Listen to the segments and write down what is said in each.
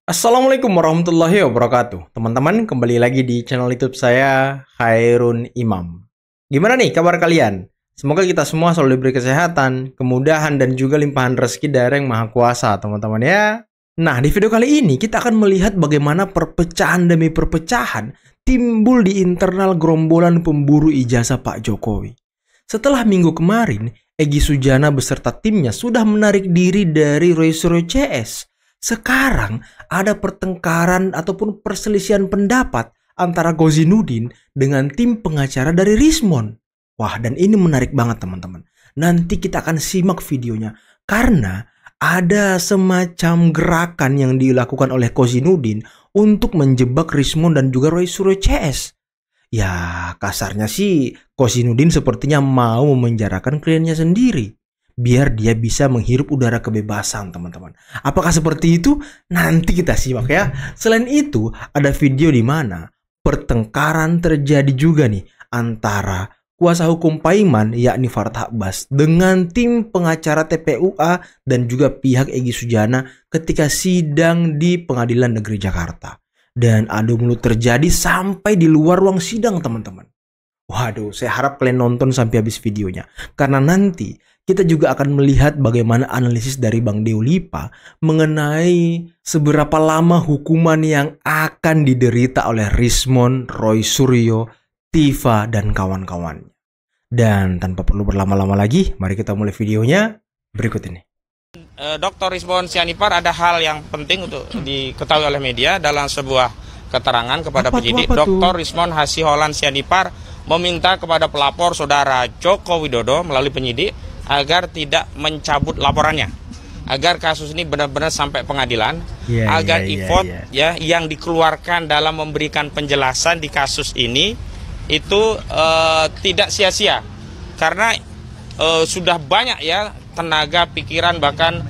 Assalamualaikum warahmatullahi wabarakatuh. Teman-teman, kembali lagi di channel YouTube saya, Khairun Imam. Gimana nih kabar kalian? Semoga kita semua selalu diberi kesehatan, kemudahan, dan juga limpahan rezeki dari Yang Maha Kuasa, teman-teman ya. Nah, di video kali ini kita akan melihat bagaimana perpecahan demi perpecahan timbul di internal gerombolan pemburu ijazah Pak Jokowi. Setelah minggu kemarin, Egy Sujana beserta timnya sudah menarik diri dari Roy Suryo CS. Sekarang ada pertengkaran ataupun perselisihan pendapat antara Kozinudin dengan tim pengacara dari Rismon. Wah, dan ini menarik banget teman-teman. Nanti kita akan simak videonya karena ada semacam gerakan yang dilakukan oleh Kozinudin untuk menjebak Rismon dan juga Roy Suryo CS. Ya, kasarnya sih Kozinudin sepertinya mau memenjarakan kliennya sendiri, biar dia bisa menghirup udara kebebasan, teman-teman. Apakah seperti itu? Nanti kita simak ya. Selain itu, ada video di mana pertengkaran terjadi juga nih antara kuasa hukum Paiman yakni Farhat Abbas dengan tim pengacara TPUA dan juga pihak Egy Sujana ketika sidang di Pengadilan Negeri Jakarta. Dan adu mulut terjadi sampai di luar ruang sidang, teman-teman. Waduh, saya harap kalian nonton sampai habis videonya, karena nanti kita juga akan melihat bagaimana analisis dari Bang Deolipa mengenai seberapa lama hukuman yang akan diderita oleh Rismon, Roy Suryo, Tifa, dan kawan-kawannya. Dan tanpa perlu berlama-lama lagi, mari kita mulai videonya berikut ini. Dr. Rismon Sianipar, ada hal yang penting untuk diketahui oleh media dalam sebuah keterangan kepada penyidik. Dr. Rismon Hasiholan Sianipar meminta kepada pelapor saudara Joko Widodo melalui penyidik agar tidak mencabut laporannya, agar kasus ini benar-benar sampai pengadilan, agar effort yang dikeluarkan dalam memberikan penjelasan di kasus ini itu tidak sia-sia, karena sudah banyak ya tenaga, pikiran, bahkan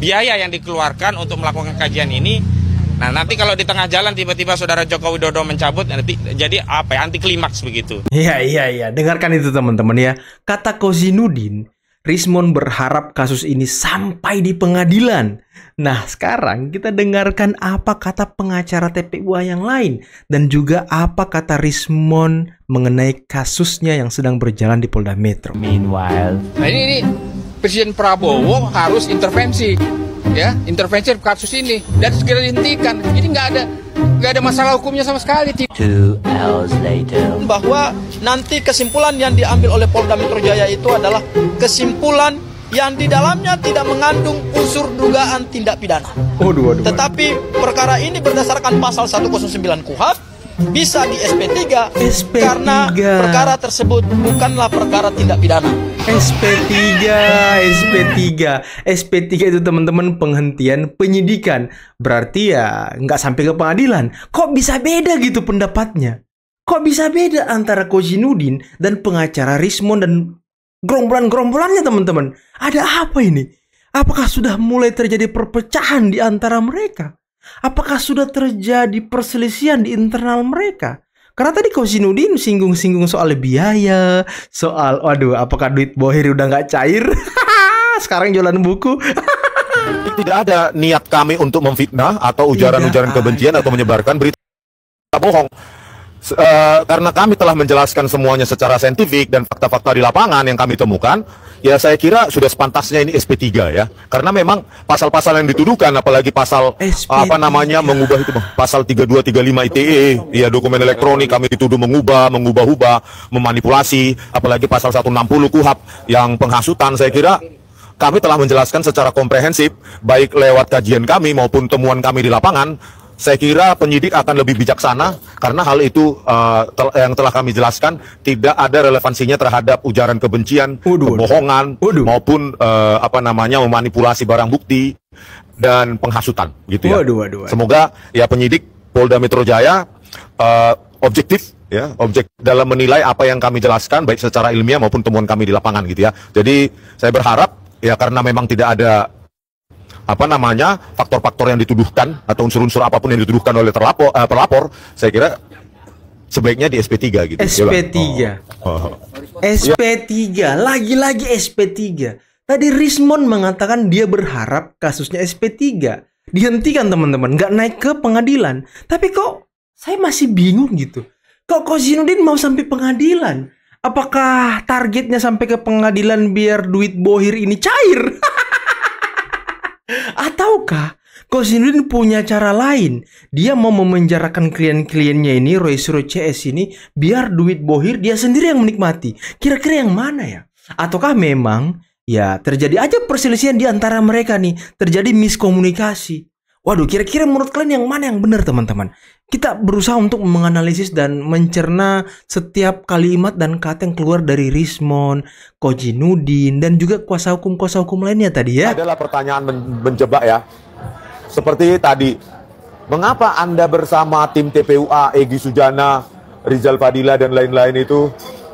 biaya yang dikeluarkan untuk melakukan kajian ini. Nah, nanti kalau di tengah jalan tiba-tiba saudara Joko Widodo mencabut, nanti jadi apa ya, anti klimaks begitu. Iya, dengarkan itu teman-teman ya. Kata Kozinudin, Rismon berharap kasus ini sampai di pengadilan. Nah, sekarang kita dengarkan apa kata pengacara TPUA yang lain dan juga apa kata Rismon mengenai kasusnya yang sedang berjalan di Polda Metro. Meanwhile, nah ini Presiden Prabowo harus intervensi, ya, intervensi kasus ini dan segera dihentikan. Jadi nggak ada masalah hukumnya sama sekali. 2 hours later, bahwa nanti kesimpulan yang diambil oleh Polda Metro Jaya itu adalah kesimpulan yang di dalamnya tidak mengandung unsur dugaan tindak pidana. Tetapi perkara ini berdasarkan pasal 109 KUHP bisa di SP3, karena perkara tersebut bukanlah perkara tindak pidana. SP3 itu teman-teman penghentian penyidikan. Berarti ya nggak sampai ke pengadilan. Kok bisa beda gitu pendapatnya? Kok bisa beda antara Kozinudin dan pengacara Rismon dan gerombolan-gerombolannya, teman-teman? Ada apa ini? Apakah sudah mulai terjadi perpecahan di antara mereka? Apakah sudah terjadi perselisihan di internal mereka? Karena tadi Kozinudin singgung-singgung soal biaya, soal apakah duit bohir udah nggak cair? Sekarang jualan buku. Tidak ada niat kami untuk memfitnah atau ujaran-ujaran kebencian atau menyebarkan berita bohong. Karena kami telah menjelaskan semuanya secara saintifik dan fakta-fakta di lapangan yang kami temukan, ya saya kira sudah sepantasnya ini SP3 ya. Karena memang pasal-pasal yang dituduhkan, apalagi pasal SP3. Mengubah itu pasal 3235 ITE, ya, dokumen elektronik kami dituduh mengubah-ubah, memanipulasi, apalagi pasal 160 KUHP yang penghasutan. Saya kira kami telah menjelaskan secara komprehensif baik lewat kajian kami maupun temuan kami di lapangan. Saya kira penyidik akan lebih bijaksana karena hal itu yang telah kami jelaskan tidak ada relevansinya terhadap ujaran kebencian, kebohongan maupun memanipulasi barang bukti dan penghasutan gitu ya. Semoga ya penyidik Polda Metro Jaya objektif dalam menilai apa yang kami jelaskan baik secara ilmiah maupun temuan kami di lapangan gitu ya. Jadi saya berharap ya, karena memang tidak ada faktor-faktor yang dituduhkan atau unsur-unsur apapun yang dituduhkan oleh pelapor, saya kira sebaiknya di SP3 gitu. SP3. SP3, lagi-lagi SP3. Tadi Rismon mengatakan dia berharap kasusnya SP3. dihentikan teman-teman, nggak naik ke pengadilan. Tapi kok saya masih bingung gitu. Kok Kozhinuddin mau sampai pengadilan? Apakah targetnya sampai ke pengadilan biar duit Bohir ini cair? Ataukah Kozhinuddin punya cara lain? Dia mau memenjarakan klien-kliennya ini, Roy Suryo CS ini, biar duit Bohir dia sendiri yang menikmati. Kira-kira yang mana ya? Ataukah memang ya terjadi aja perselisihan di antara mereka nih, terjadi miskomunikasi? Waduh, kira-kira menurut kalian yang mana yang benar teman-teman? Kita berusaha untuk menganalisis dan mencerna setiap kalimat dan kata yang keluar dari Rismon, Kozhinuddin, dan juga kuasa hukum lainnya tadi ya. Adalah pertanyaan menjebak ya. Seperti tadi, mengapa Anda bersama tim TPUA, Egy Sujana, Rizal Fadila, dan lain-lain itu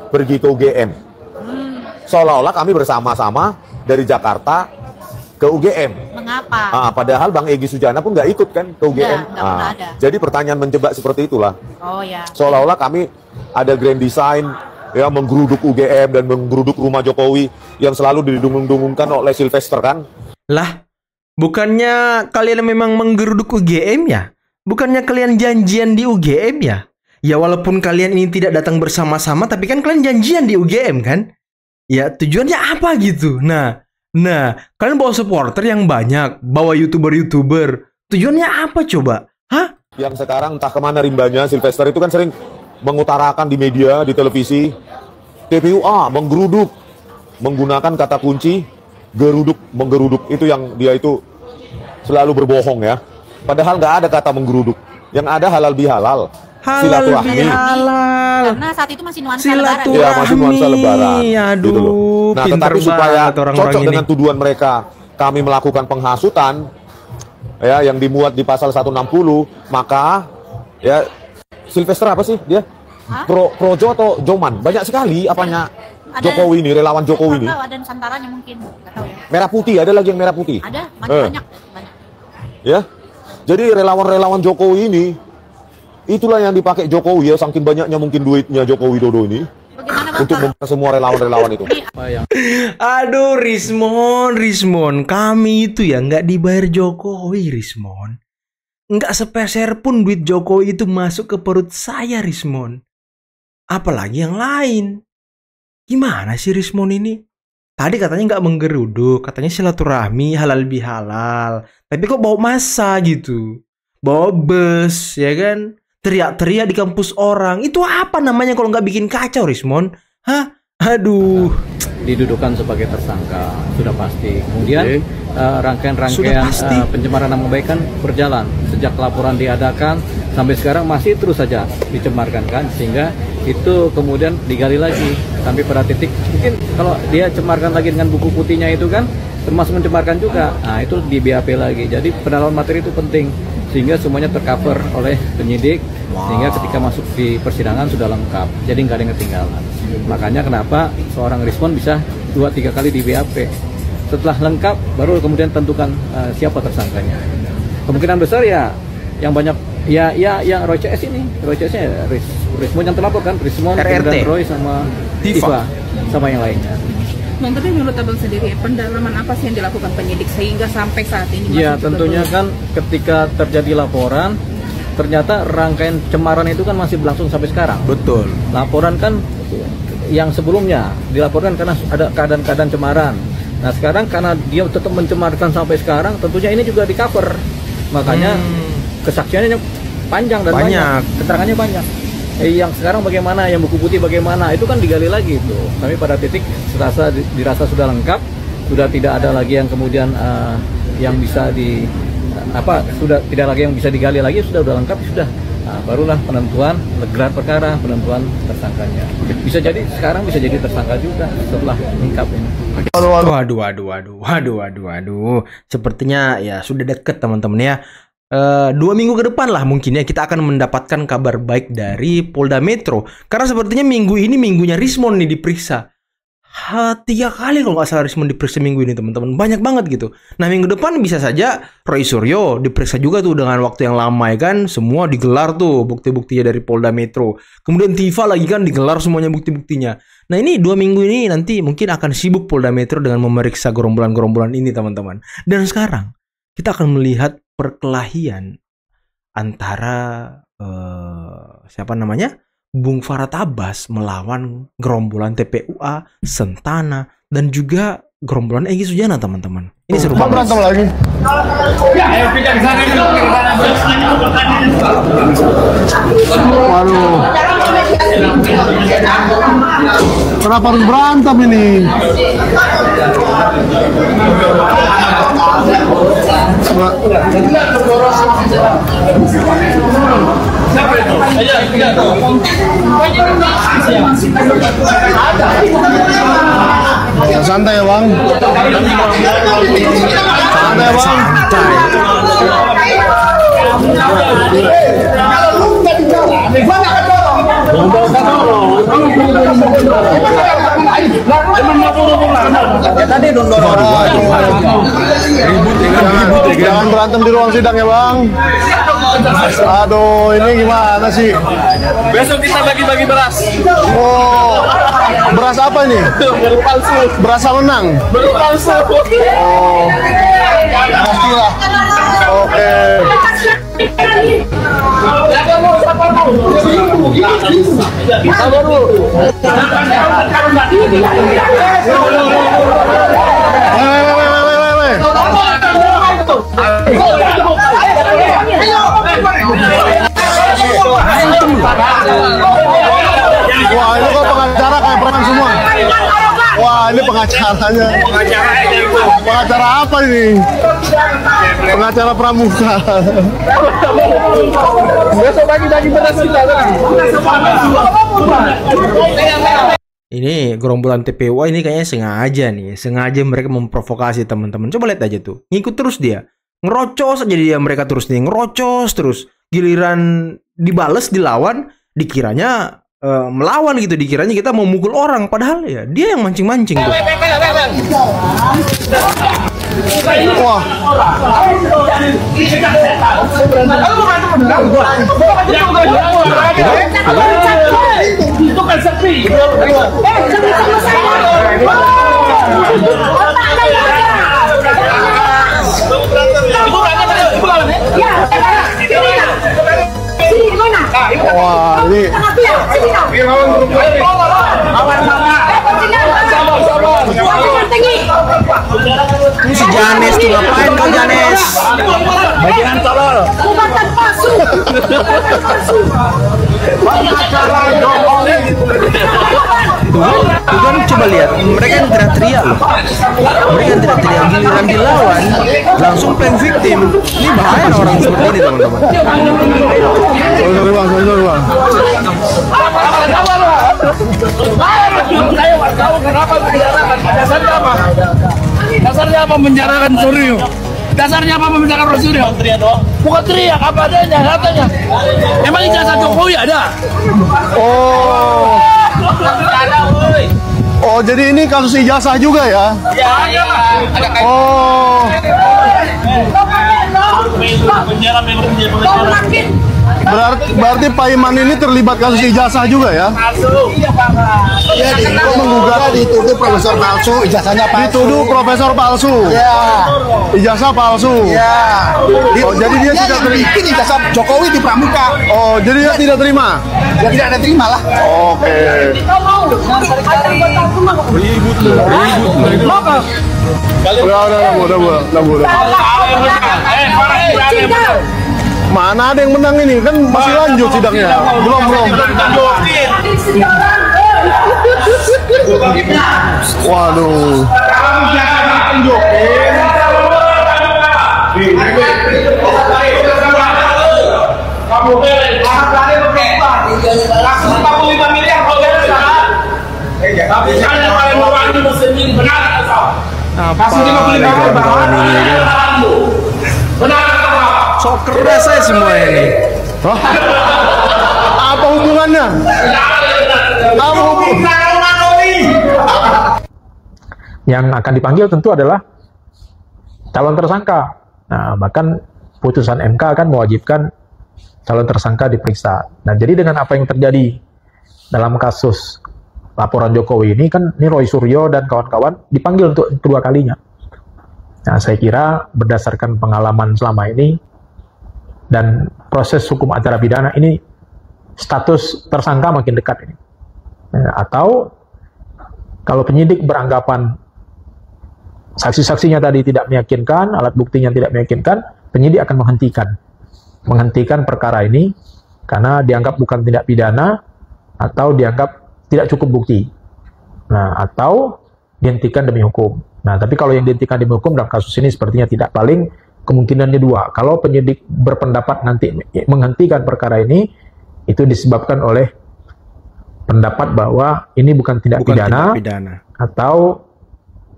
pergi ke UGM? Seolah-olah kami bersama-sama dari Jakarta ke UGM. Mengapa? Padahal Bang Egy Sujana pun nggak ikut kan ke UGM. Nggak pernah ada. Jadi pertanyaan menjebak seperti itulah. Oh ya. Seolah-olah kami ada grand design ya, menggeruduk UGM dan menggeruduk rumah Jokowi yang selalu didungung-dungungkan oleh Sylvester kan. Lah, bukannya kalian memang menggeruduk UGM ya? Bukannya kalian janjian di UGM ya? Ya walaupun kalian ini tidak datang bersama-sama, tapi kan kalian janjian di UGM kan? Ya tujuannya apa gitu? Nah, kalian bawa supporter yang banyak, bawa youtuber. Tujuannya apa coba? Hah? Yang sekarang entah kemana rimbanya, Sylvester itu kan sering mengutarakan di media, di televisi, TPUA menggeruduk, menggunakan kata kunci geruduk, menggeruduk. Itu yang dia itu selalu berbohong ya. Padahal nggak ada kata menggeruduk. Yang ada halal bihalal. Silaturahmi. Karena saat itu masih nuansa lebaran. Ya, masih nuansa lebaran. Aduh, gitu loh. Nah, tetapi supaya cocok dengan tuduhan mereka, kami melakukan penghasutan ya yang dimuat di pasal 160, maka ya Sylvester apa sih dia? Projo atau Joman? Banyak sekali apanya ada, Jokowi ini, relawan Jokowi ini. Ada Nusantaranya mungkin, nggak tahu ya. Merah putih, ada lagi yang merah putih. Ada, banyak. Ya. Jadi relawan-relawan Jokowi ini itulah yang dipakai Jokowi ya, saking banyaknya mungkin duitnya Joko Widodo ini untuk membayar semua relawan-relawan itu. Aduh, Rismon, kami itu ya nggak dibayar Jokowi, Rismon. Nggak sepeser pun duit Jokowi itu masuk ke perut saya, Rismon. Apalagi yang lain. Gimana sih Rismon ini? Tadi katanya nggak menggeruduk, katanya silaturahmi, halal bihalal. Tapi kok bawa massa gitu? Bawa bus, ya kan? Teriak-teriak di kampus orang. Itu apa namanya kalau nggak bikin kacau, Rismon? Hah? Aduh. Didudukan sebagai tersangka, sudah pasti. Kemudian rangkaian pencemaran nama baik kan berjalan. Sejak laporan diadakan, sampai sekarang masih terus saja dicemarkan kan. Sehingga itu kemudian digali lagi. Sampai pada titik, mungkin kalau dia cemarkan lagi dengan buku putihnya itu kan, termasuk mencemarkan juga. Nah, itu di BAP lagi. Jadi pendalaman materi itu penting. Sehingga semuanya tercover oleh penyidik, sehingga ketika masuk di persidangan sudah lengkap, jadi nggak ada yang ketinggalan. Makanya kenapa seorang Rismon bisa 2-3 kali di BAP. Setelah lengkap, baru kemudian tentukan siapa tersangkanya. Kemungkinan besar ya yang banyak ya yang Roy CS ini, Roy CS-nya ya, Rismon yang terlapor kan, Rismon, dan Roy sama Tifa sama yang lainnya. Bang, tapi menurut Abang sendiri, pendalaman apa sih yang dilakukan penyidik sehingga sampai saat ini? Ya, tentunya kan ketika terjadi laporan, ternyata rangkaian cemaran itu kan masih berlangsung sampai sekarang. Betul. Laporan kan yang sebelumnya dilaporkan karena ada keadaan-keadaan cemaran. Nah, sekarang karena dia tetap mencemarkan sampai sekarang, tentunya ini juga di-cover. Makanya kesaksiannya panjang dan banyak, keterangannya banyak. Yang sekarang bagaimana, yang buku putih bagaimana, itu kan digali lagi itu. Kami pada titik dirasa sudah lengkap, sudah tidak ada lagi yang kemudian yang bisa sudah tidak lagi yang bisa digali lagi, sudah lengkap sudah. Nah, barulah penentuan gelar perkara, penentuan tersangkanya. Bisa jadi sekarang bisa jadi tersangka juga setelah lengkap ini. Waduh. Sepertinya ya sudah deket teman-teman ya. 2 minggu ke depan lah mungkin ya kita akan mendapatkan kabar baik dari Polda Metro. Karena sepertinya minggu ini minggunya Rismon nih diperiksa. 3 kali kalau nggak salah Rismon diperiksa minggu ini teman-teman. Banyak banget gitu. Nah minggu depan bisa saja Roy Suryo diperiksa juga tuh dengan waktu yang lama ya kan. Semua digelar tuh bukti-buktinya dari Polda Metro. Kemudian Tifa lagi kan digelar semuanya bukti-buktinya. Nah ini 2 minggu ini nanti mungkin akan sibuk Polda Metro dengan memeriksa gerombolan-gerombolan ini teman-teman. Dan sekarang kita akan melihat perkelahian antara siapa namanya? Bung Farhad Abbas melawan gerombolan TPUA, Sentana, dan juga gerombolan Egy Sujana, teman-teman. Ini seru banget. Berantem lagi. Waduh. Kenapa harus berantem ini? Santai ya bang. Santai ya bang. Jangan berantem di ruang sidang ya bang. Aduh, ini gimana sih? Besok kita bagi-bagi beras. Oh, beras apa ini? Beras palsu. Beras menang. Beras palsu. Oh, pastilah. Oke. Wah, ini kok pengacara kayak perang semua. Wah, ini pengacaranya. Pengacara apa ini? Pengacara pramuka. Besok bagi-bagi beras kita. Ini gerombolan TPUA ini kayaknya sengaja mereka memprovokasi teman-teman. Coba lihat aja tuh, ngikut terus dia, ngerocos aja dia, mereka terus nih ngerocos terus. Giliran dibales, dilawan, dikiranya melawan gitu, dikiranya kita mau mukul orang, padahal ya dia yang mancing-mancing tuh. Wah. Itu kan sepi. Wah, ini ini si Janes tuh, ngapain kau Janes? Bagian tolol. Tuh kan, coba lihat, mereka yang teriak-teriak loh. Mereka yang teriak-teriak, giliran dilawan langsung playing victim. Ini bahaya orang seperti ini, teman-teman. sorry bang. Saya wartawan, kenapa menjarakan? Dasarnya apa? Dasarnya apa menjarakan Suryo? Dasarnya apa menjarakan Suryo? Bukan teriak, apa adanya, katanya. Emang ijazah Jokowi ada? Oh, jadi ini kasus ijazah juga ya? Ya. Oh. Berarti Pak Iman ini terlibat kasus ijazah juga ya? Iya, kok menggugat dituduh profesor palsu, ijazahnya palsu. Dituduh profesor palsu. Iya. Ijazah palsu. Iya. Oh, jadi dia tidak bikin ijazah Jokowi di Pramuka. Oh, jadi dia tidak terima? Ya tidak ada terima lah. Oke. Ribut. Udah. Mana ada yang menang ini? Kan masih lanjut sidangnya. Belum. Waduh. Sok keras saya semua ini. Apa hubungannya? Yang akan dipanggil tentu adalah calon tersangka. Nah, bahkan putusan MK akan mewajibkan calon tersangka diperiksa. Nah, jadi dengan apa yang terjadi dalam kasus laporan Jokowi ini, kan ini Roy Suryo dan kawan-kawan dipanggil untuk kedua kalinya. Nah, saya kira berdasarkan pengalaman selama ini dan proses hukum acara pidana ini, status tersangka makin dekat ini. Atau kalau penyidik beranggapan saksi-saksinya tadi tidak meyakinkan, alat buktinya tidak meyakinkan, penyidik akan menghentikan perkara ini karena dianggap bukan tindak pidana atau dianggap tidak cukup bukti. Nah, atau dihentikan demi hukum. Nah, tapi kalau yang dihentikan demi hukum dalam kasus ini sepertinya tidak. Paling kemungkinannya dua. Kalau penyidik berpendapat nanti menghentikan perkara ini, itu disebabkan oleh pendapat bahwa ini bukan tindak pidana atau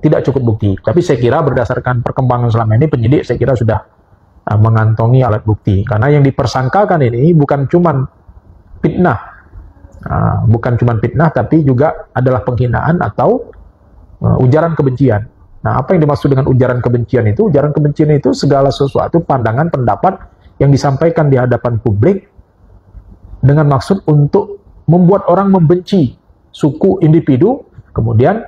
tidak cukup bukti. Tapi saya kira berdasarkan perkembangan selama ini, penyidik saya kira sudah mengantongi alat bukti. Karena yang dipersangkakan ini bukan cuma fitnah, tapi juga adalah penghinaan atau ujaran kebencian. Nah, apa yang dimaksud dengan ujaran kebencian itu? Ujaran kebencian itu segala sesuatu pandangan, pendapat yang disampaikan di hadapan publik dengan maksud untuk membuat orang membenci suku, individu, kemudian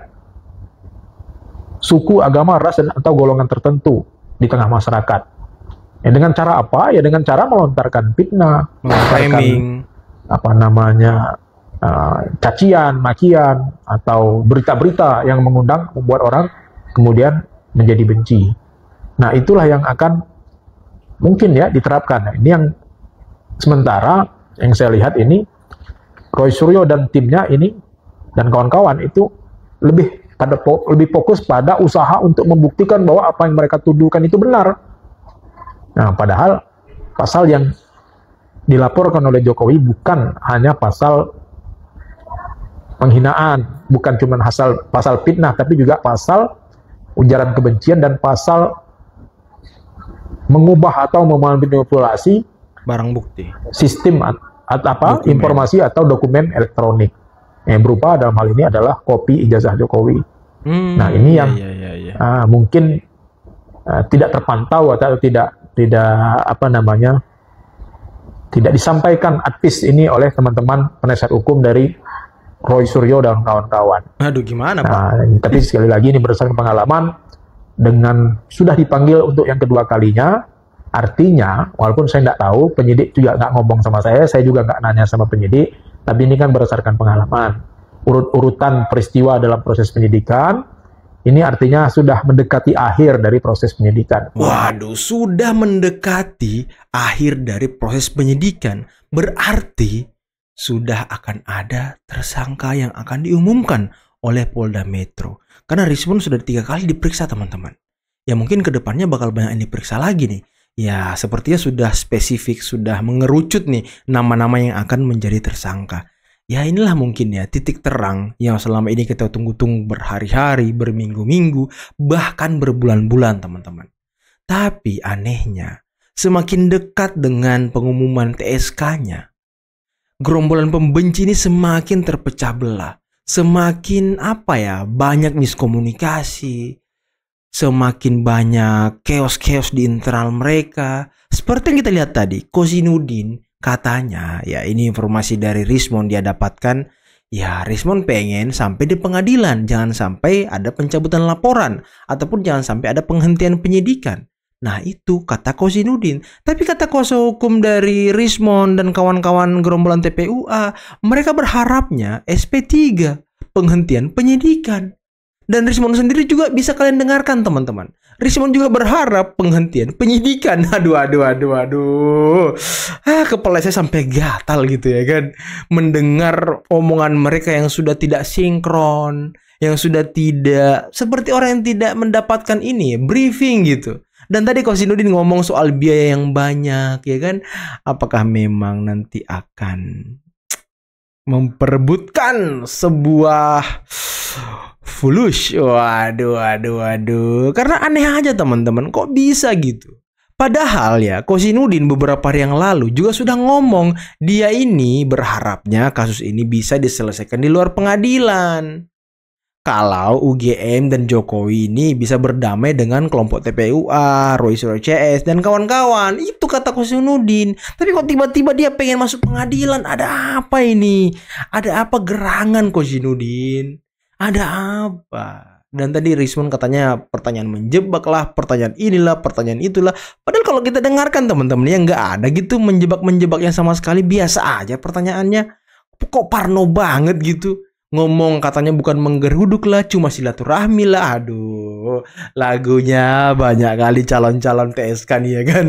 suku, agama, ras, atau golongan tertentu di tengah masyarakat. Ya, dengan cara apa? Ya dengan cara melontarkan fitnah, melontarkan cacian, makian, atau berita-berita yang membuat orang kemudian menjadi benci. Nah, itulah yang akan mungkin ya diterapkan. Nah, ini yang sementara yang saya lihat ini, Roy Suryo dan timnya ini dan kawan-kawan itu lebih fokus pada usaha untuk membuktikan bahwa apa yang mereka tuduhkan itu benar. Nah, padahal pasal yang dilaporkan oleh Jokowi bukan hanya pasal penghinaan, bukan cuma pasal fitnah, tapi juga pasal ujaran kebencian dan pasal mengubah atau memanipulasi barang bukti, sistem informasi atau dokumen elektronik yang berupa dalam hal ini adalah kopi ijazah Jokowi. Nah, ini yang mungkin tidak terpantau atau tidak disampaikan advis ini oleh teman-teman penasihat hukum dari Roy Suryo dan kawan-kawan. Aduh, gimana Pak? Tapi sekali lagi ini berdasarkan pengalaman, dengan sudah dipanggil untuk yang kedua kalinya, artinya walaupun saya tidak tahu, penyidik juga nggak ngomong sama saya juga nggak nanya sama penyidik, tapi ini kan berdasarkan pengalaman. Urut-urutan peristiwa dalam proses penyidikan, ini artinya sudah mendekati akhir dari proses penyidikan. Waduh, sudah mendekati akhir dari proses penyidikan. Berarti sudah akan ada tersangka yang akan diumumkan oleh Polda Metro. Karena Rizmon sudah 3 kali diperiksa, teman-teman. Ya mungkin kedepannya bakal banyak yang diperiksa lagi nih. Ya sepertinya sudah spesifik, sudah mengerucut nih nama-nama yang akan menjadi tersangka. Ya inilah mungkin ya titik terang yang selama ini kita tunggu-tunggu berhari-hari, berminggu-minggu, bahkan berbulan-bulan, teman-teman. Tapi anehnya, semakin dekat dengan pengumuman TSK-nya, gerombolan pembenci ini semakin terpecah belah. Semakin banyak miskomunikasi. Semakin banyak chaos-chaos di internal mereka. Seperti yang kita lihat tadi, Kozinudin katanya, ya ini informasi dari Rizmon dia dapatkan, ya Rizmon pengen sampai di pengadilan. Jangan sampai ada pencabutan laporan. Ataupun jangan sampai ada penghentian penyidikan. Nah itu kata Kozinudin. Tapi kata kuasa hukum dari Rizmon dan kawan-kawan gerombolan TPUA, mereka berharapnya SP3, penghentian penyidikan. Dan Rizmon sendiri juga bisa kalian dengarkan, teman-teman. Rizmon juga berharap penghentian penyidikan. Aduh. Kepala saya sampai gatal gitu ya kan. Mendengar omongan mereka yang sudah tidak sinkron, yang sudah tidak, seperti orang yang tidak mendapatkan briefing gitu. Dan tadi Kozinudin ngomong soal biaya yang banyak, ya kan? Apakah memang nanti akan memperebutkan sebuah fulush? Waduh. Karena aneh aja, teman-teman. Kok bisa gitu? Padahal ya, Kozinudin beberapa hari yang lalu juga sudah ngomong, dia ini berharapnya kasus ini bisa diselesaikan di luar pengadilan. Kalau UGM dan Jokowi ini bisa berdamai dengan kelompok TPUA, Roy Suryo CS, dan kawan-kawan. Itu kata Kozinudin. Tapi kok tiba-tiba dia pengen masuk pengadilan? Ada apa ini? Ada apa gerangan Kozinudin? Ada apa? Dan tadi Rismond katanya pertanyaan menjebak lah, pertanyaan inilah, pertanyaan itulah. Padahal kalau kita dengarkan teman-teman ya nggak ada gitu menjebak-menjebaknya sama sekali, biasa aja pertanyaannya. Kok parno banget gitu. Ngomong katanya bukan menggeruduk lah, cuma silaturahmi lah. Aduh, lagunya banyak kali calon-calon PSK nih ya kan.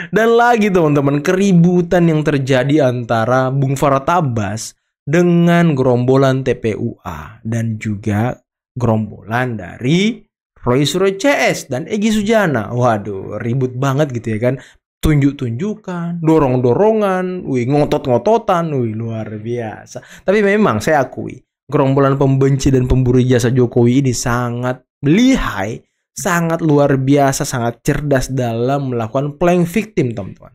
Dan lagi teman-teman, keributan yang terjadi antara Bung Farhad Abbas dengan gerombolan TPUA dan juga gerombolan dari Roy Suryo CS dan Egy Sujana. Waduh, ribut banget gitu ya kan. Tunjuk-tunjukkan, dorong-dorongan, ngotot-ngototan, luar biasa. Tapi memang saya akui, gerombolan pembenci dan pemburu jasa Jokowi ini sangat lihai, sangat luar biasa, sangat cerdas dalam melakukan playing victim, teman-teman.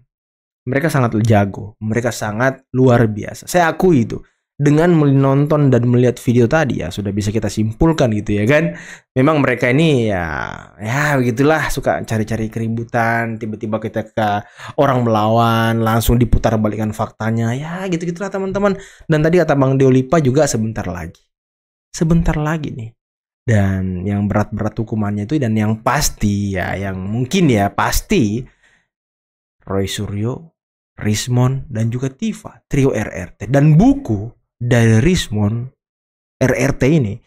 Mereka sangat jago, mereka sangat luar biasa. Saya akui itu. Dengan menonton dan melihat video tadi ya sudah bisa kita simpulkan gitu ya kan. Memang mereka ini ya begitulah, suka cari-cari keributan, tiba-tiba kita ke orang melawan langsung diputar balikan faktanya. Ya gitu-gitulah teman-teman. Dan tadi kata Bang Deolipa juga sebentar lagi. Sebentar lagi nih. Dan yang berat-berat hukumannya itu dan yang pasti ya, yang mungkin ya pasti Roy Suryo, Rismond dan juga Tifa, trio RRT, dan buku dari Rismond RRT ini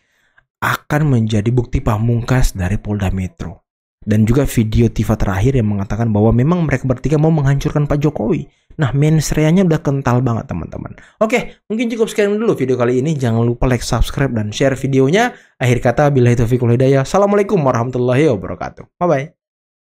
akan menjadi bukti pamungkas dari Polda Metro. Dan juga video Tifa terakhir yang mengatakan bahwa memang mereka bertiga mau menghancurkan Pak Jokowi. Nah, mensreanya udah kental banget teman-teman. Oke, mungkin cukup sekian dulu video kali ini. Jangan lupa like, subscribe, dan share videonya. Akhir kata, billahi taufiq wal hidayah. Assalamualaikum warahmatullahi wabarakatuh. Bye-bye.